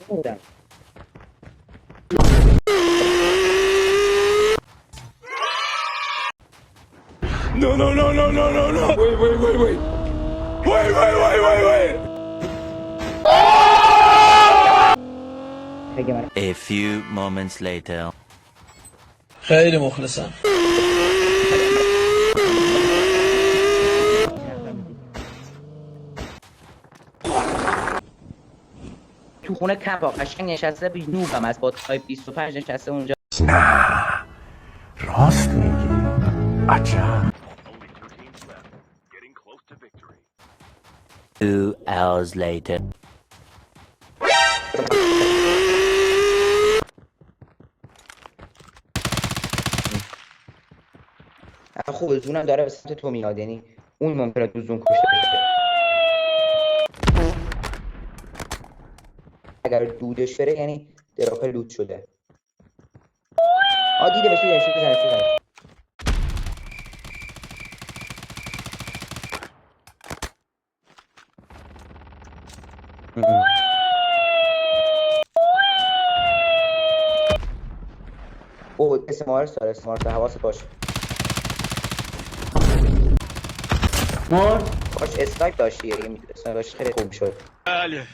بودم. No, no, no, no, no, no, no. Wait, wait, wait, wait. Wait, wait, wait, wait, wait. A few moments later. خیلی مخلصم. تو خونه کبا قشنگ نشسته بی نوبم از با تایپ 25 نشسته اونجا. نه راست میگی عجب 2 hours later. خوبه زونم داره به سمت تو میاد، یعنی اون ممکنه تو زون کشته بشه. اگر دودش بره یعنی دراپه لود شده. دیده بشه بزنه. اسمارس داره، اسمارس حواست باشه. باش اسنایپ داشتی، یه اسنایپ داشتی خیلی خوب شد. بله